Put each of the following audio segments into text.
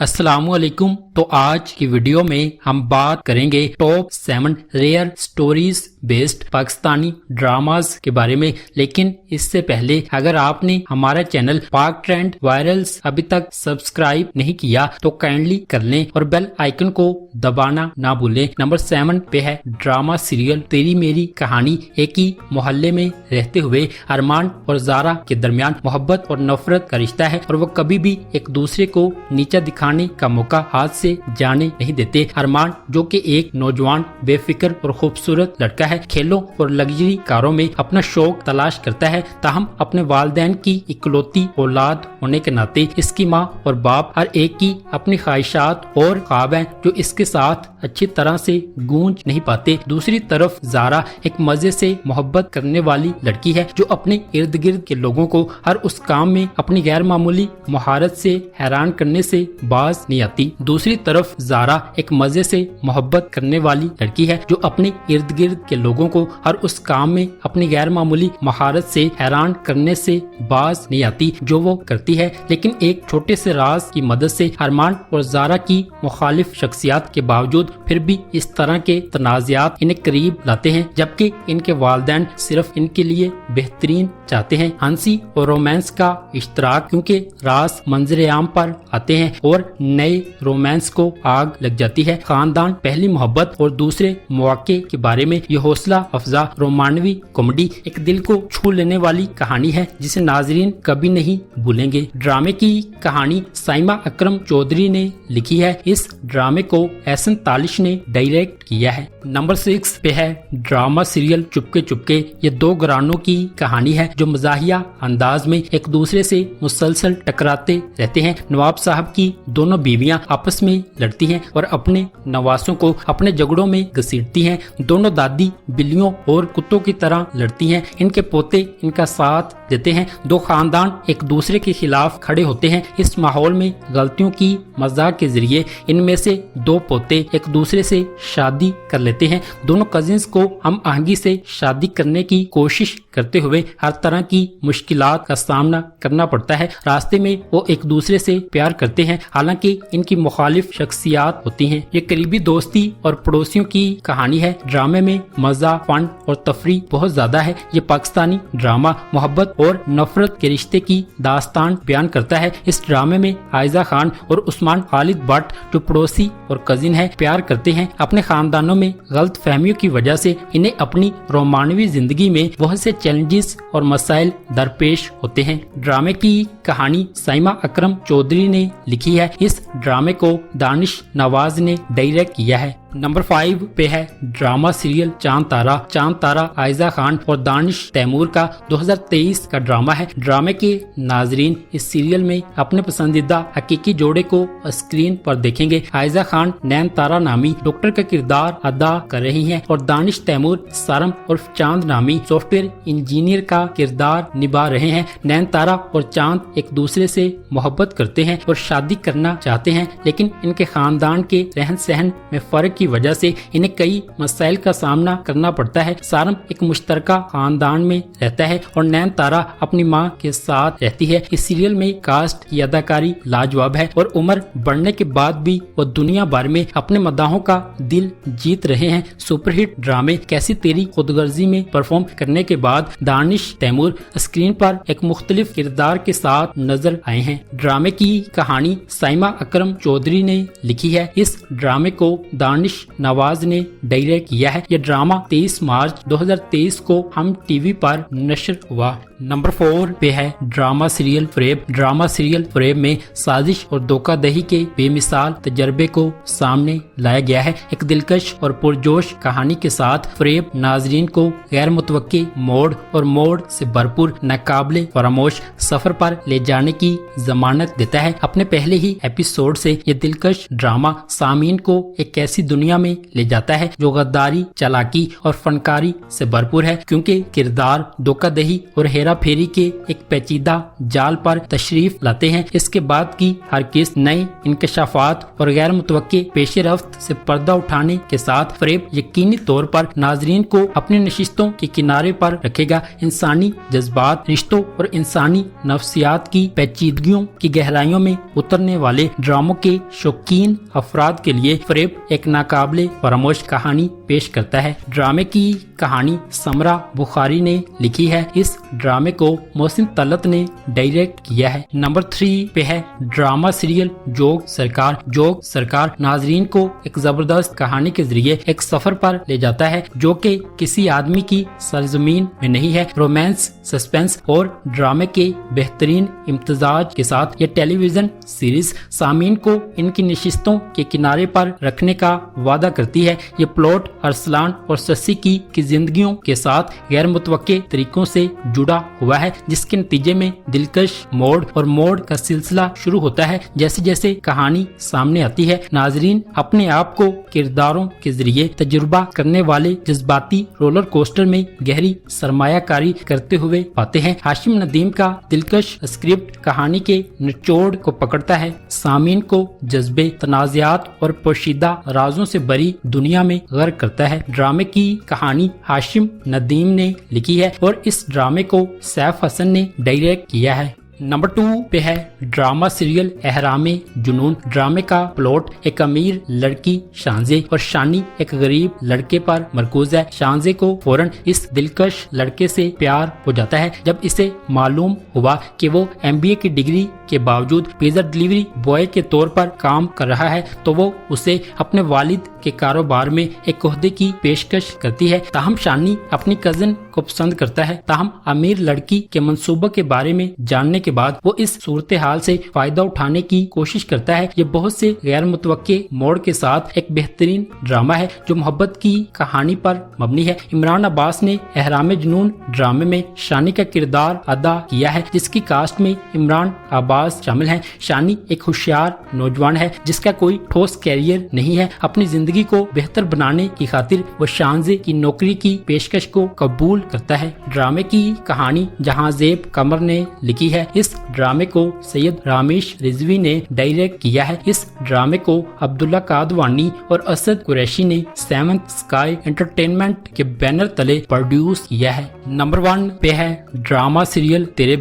अस्सलामुअलैकुम। तो आज की वीडियो में हम बात करेंगे top 7 rare stories based Pakistani dramas के बारे में। लेकिन इससे पहले अगर आपने हमारा चैनल पाक ट्रेंड वायरल्स अभी तक सब्सक्राइब नहीं किया तो काइंडली कर लें और बेल आइकन को दबाना ना भूलें। नंबर 7 पे है ड्रामा सीरियल तेरी मेरी कहानी। एक ही मोहल्ले में रहते हुए अरमान और जारा के दरमियान मोहब्बत और नफरत का रिश्ता है और वो कभी भी एक दूसरे को नीचा दिखाने का मौका हाथ से जाने नहीं देते। अरमान जो कि एक नौजवान बेफिक्र और खूबसूरत लड़का है, खेलों और लग्जरी कारों में अपना शौक तलाश करता है। ताहम अपने वालिदैन की इकलौती औलाद होने के नाते इसकी माँ और बाप हर एक की अपनी ख्वाहिशात और ख्वाब हैं जो इसके साथ अच्छी तरह से गूंज नहीं पाते। दूसरी तरफ जारा एक मजे से मोहब्बत करने वाली लड़की है जो अपने इर्द गिर्द के लोगों को हर उस काम में अपनी गैर मामूली महारत से हैरान करने से बाज नहीं आती। दूसरी तरफ जारा एक मजे से मोहब्बत करने वाली लड़की है जो अपने इर्द गिर्द के लोगों को हर उस काम में अपनी गैर मामूली महारत से हैरान करने से बाज नहीं आती जो वो करती है। लेकिन एक छोटे से राज की मदद से अरमान और जारा की मुखालिफ शख्सियत के बावजूद फिर भी इस तरह के तनाज़ात इन्हें करीब लाते हैं, जबकि इनके वालिदैन सिर्फ इनके लिए बेहतरीन चाहते हैं। हंसी और रोमांस का इश्तराक क्योंकि राज मंजर आम पर आते हैं और नए रोमांस को आग लग जाती है। खानदान, पहली मोहब्बत और दूसरे मौके के बारे में ये हौसला अफजा रोमानवी कॉमेडी एक दिल को छू लेने वाली कहानी है जिसे नाजरीन कभी नहीं भूलेंगे। ड्रामे की कहानी साइमा अकरम चौधरी ने लिखी है। इस ड्रामे को एहसन तालिश ने डायरेक्ट किया है। नंबर 6 पे है ड्रामा सीरियल चुपके चुपके। ये दो घरानों की कहानी है जो मजाहिया अंदाज में एक दूसरे से मुसलसल टकराते रहते हैं। नवाब साहब की दोनों बीवियां आपस में लड़ती हैं और अपने नवासों को अपने झगड़ों में घसीटती हैं। दोनों दादी बिल्लियों और कुत्तों की तरह लड़ती हैं। इनके पोते इनका साथ देते हैं। दो खानदान एक दूसरे के खिलाफ खड़े होते हैं। इस माहौल में गलतियों की मजाक के जरिए इनमें से दो पोते एक दूसरे से शादी कर लेते हैं। दोनों कजिन्स को हम आहंगी से शादी करने की कोशिश करते हुए हर तरह की मुश्किलात का सामना करना पड़ता है। रास्ते में वो एक दूसरे से प्यार करते हैं, हालांकि इनकी मुखालिफ शख्सियात होती हैं। ये करीबी दोस्ती और पड़ोसियों की कहानी है। ड्रामे में मजा, फन और तफरी बहुत ज्यादा है। ये पाकिस्तानी ड्रामा मोहब्बत और नफरत के रिश्ते की दास्तान बयान करता है। इस ड्रामे में आयजा खान और उस्मान खालिद भट्ट जो पड़ोसी और कजिन है प्यार करते हैं। अपने खानदानों में गलत फहमियों की वजह से इन्हें अपनी रोमानवी जिंदगी में बहुत से चैलेंजेस और मसाइल दरपेश होते हैं। ड्रामे की कहानी साइमा अकरम चौधरी ने लिखी है। इस ड्रामे को दानिश नवाज ने डायरेक्ट किया है। नंबर 5 पे है ड्रामा सीरियल चांद तारा। चांद तारा आयजा खान और दानिश तैमूर का 2023 का ड्रामा है। ड्रामे के नाजरीन इस सीरियल में अपने पसंदीदा हकीकी जोड़े को स्क्रीन पर देखेंगे। आयजा खान नैन तारा नामी डॉक्टर का किरदार अदा कर रही हैं और दानिश तैमूर सारम और चांद नामी सॉफ्टवेयर इंजीनियर का किरदार निभा रहे हैं। नैन तारा और चांद एक दूसरे से मोहब्बत करते हैं और शादी करना चाहते हैं, लेकिन इनके खानदान के रहन सहन में फर्क की वजह से इन्हें कई मसाइल का सामना करना पड़ता है। सारम एक मुश्तरका खानदान में रहता है और नैन तारा अपनी मां के साथ रहती है। इस सीरियल में कास्ट की अदाकारी लाजवाब है और उम्र बढ़ने के बाद भी वो दुनिया भर में अपने मदाहों का दिल जीत रहे हैं। सुपरहिट ड्रामे कैसी तेरी खुदगर्जी में परफॉर्म करने के बाद दानिश तैमूर स्क्रीन पर एक मुख्तलिफ किरदार के साथ नजर आए हैं। ड्रामे की कहानी साइमा अकरम चौधरी ने लिखी है। इस ड्रामे को दानिश नवाज ने डायरेक्ट किया है। यह ड्रामा 23 मार्च 2023 को हम टीवी पर नशर हुआ। नंबर 4 पे है ड्रामा सीरियल फ्रेब। ड्रामा सीरियल फ्रेब में साजिश और धोखाधड़ी के बेमिसाल तजर्बे को सामने लाया गया है। एक दिलकश और पुरजोश कहानी के साथ फ्रेब नाजरीन को गैर मुतवक्के मोड़ और मोड़ से भरपूर नाकाबिले फरामोश सफर पर ले जाने की जमानत देता है। अपने पहले ही एपिसोड से ये दिलकश ड्रामा सामीन को एक ऐसी دنیا میں لے جاتا ہے جو غداری، چالاکی اور فنکاری سے بھرپور ہے، کیونکہ کردار دھوکہ دہی اور ہیرا پھیری کے ایک پیچیدہ جال پر تشریف لاتے ہیں۔ اس کے بعد کی ہر قسط نئے انکشافات اور غیر متوقع پیش رفت سے پردہ اٹھانے کے ساتھ فریب یقینی طور پر ناظرین کو اپنی نشستوں کے کنارے پر رکھے گا۔ انسانی جذبات، رشتوں اور انسانی نفسیات کی پیچیدگیوں کی گہرائیوں میں اترنے والے ڈراموں کے شوقین افراد کے لیے فریب ایک ناقابل فراموش کہانی پیش کرتا ہے۔ ڈرامے کی کہانی سمرا بخاری نے لکھی ہے۔ اس ڈرامے کو محسن طلعت نے ڈائریکٹ کیا ہے۔ نمبر 3 پہ ہے ڈرامہ سیریل جوگ سرکار۔ جوگ سرکار ناظرین کو ایک زبردست کہانی کے ذریعے ایک سفر پر لے جاتا ہے جو کہ کسی آدمی کی سرزمین میں نہیں ہے۔ رومانس، سسپینس اور ڈرامے کے بہترین امتزاج کے ساتھ یہ ٹیلی ویژن سیریز سامعین کو ان کی نشستوں کے کنارے پر رکھنے کا وعدہ کرتی ہے۔ یہ پلاٹ ارسلان اور سسی کی زندگیوں کے ساتھ غیر متوقع طریقوں سے جڑا ہوا ہے، جس کے نتیجے میں دلکش موڑ کا سلسلہ شروع ہوتا ہے۔ جیسے جیسے کہانی سامنے آتی ہے، ناظرین اپنے آپ کو کرداروں کے ذریعے تجربہ کرنے والے جذباتی رولر کوسٹر میں گہری سرمایہ کاری کرتے ہوئے پاتے ہیں۔ ہاشم ندیم کا دلکش اسکرپٹ کہانی کے نچوڑ کو پکڑتا ہے، سامعین کو جذبے، تنازعات اور پوشیدہ رازوں سے بری دنیا میں غرق کرتا ہے۔ ڈرامے کی کہانی ہاشم ندیم نے لکھی ہے اور اس ڈرامے کو سیف حسن نے ڈائریکٹ کیا ہے۔ نمبر 2 پہ ہے ڈرامہ سیریل احرام جنون۔ ڈرامے کا پلاٹ ایک امیر لڑکی شانزے اور شانی ایک غریب لڑکے پر مرکوز ہے۔ شانزے کو فوراً اس دلکش لڑکے سے پیار ہو جاتا ہے۔ جب اسے معلوم ہوا کہ وہ MBA کی ڈگری کے باوجود پیزا ڈلیوری بوائے کے طور پر کام کر رہا ہے تو وہ اسے اپنے والد کے کاروبار میں ایک عہدے کی پیشکش کرتی ہے۔ تاہم شانی اپنی کزن کو پسند کرتا ہے۔ تاہم امیر لڑکی کے منصوبوں کے بارے میں جاننے کے بعد وہ اس صورتحال سے فائدہ اٹھانے کی کوشش کرتا ہے۔ یہ بہت سے غیر متوقع موڑ کے ساتھ ایک بہترین ڈرامہ ہے جو محبت کی کہانی پر مبنی ہے۔ عمران عباس نے احرام جنون ڈرامے میں شانی کا کردار ادا کیا ہے، جس کی کاسٹ میں عمران عباس شامل ہیں۔ شانی ایک ہوشیار نوجوان ہے جس کا کوئی ٹھوس کیریئر نہیں ہے۔ اپنی زندگی کو بہتر بنانے کی خاطر وہ شانزے کی نوکری کی پیشکش کو قبول کرتا ہے۔ ڈرامے کی کہانی جہاں زیب قمر نے لکھی ہے۔ اس ڈرامے کو سید رامیش رضوی نے ڈائریکٹ کیا ہے۔ اس ڈرامے کو عبداللہ قادوانی اور اسد قریشی نے سیونتھ اسکائی انٹرٹینمنٹ کے بینر تلے پروڈیوس کیا ہے۔ نمبر 1 پہ ہے ڈرامہ سیریل تیرے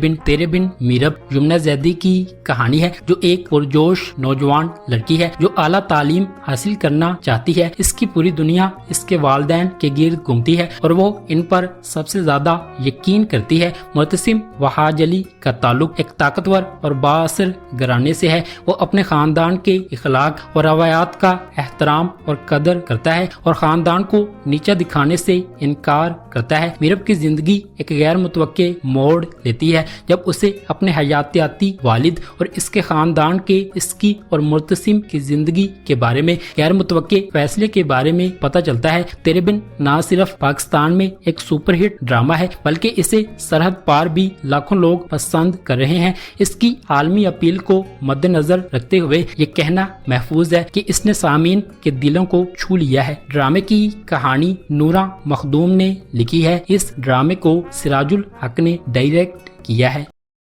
بن میرب۔ یمنا زیدی کی کہانی ہے جو ایک پرجوش نوجوان لڑکی ہے جو اعلیٰ تعلیم حاصل کرنا چاہتی ہے۔ اس کی پوری دنیا اس کے والدین کے گرد گھومتی ہے اور وہ ان پر سب سے زیادہ یقین کرتی ہے۔ معتصم وحاج علی کا تعلق ایک طاقتور اور بااثر گھرانے سے ہے۔ وہ اپنے خاندان کے اخلاق اور روایات کا احترام اور قدر کرتا ہے اور خاندان کو نیچا دکھانے سے انکار کرتا ہے۔ میرب کی زندگی ایک غیر متوقع موڑ لیتی ہے جب اسے اپنے حیاتیاتی والد اور اس کے خاندان کے اس کی اور مرتسم کی زندگی کے بارے میں غیر متوقع فیصلے کے بارے میں پتہ چلتا ہے۔ تیرے بن نہ صرف پاکستان میں ایک سپر ہٹ ڈرامہ ہے بلکہ اسے سرحد پار بھی لاکھوں لوگ پسند کر رہے ہیں۔ اس کی عالمی اپیل کو مد نظر رکھتے ہوئے یہ کہنا محفوظ ہے کہ اس نے سامعین کے دلوں کو چھو لیا ہے۔ ڈرامے کی کہانی نورا مخدوم نے لکھی ہے۔ اس ڈرامے کو سراج الحق نے ڈائریکٹ کیا ہے۔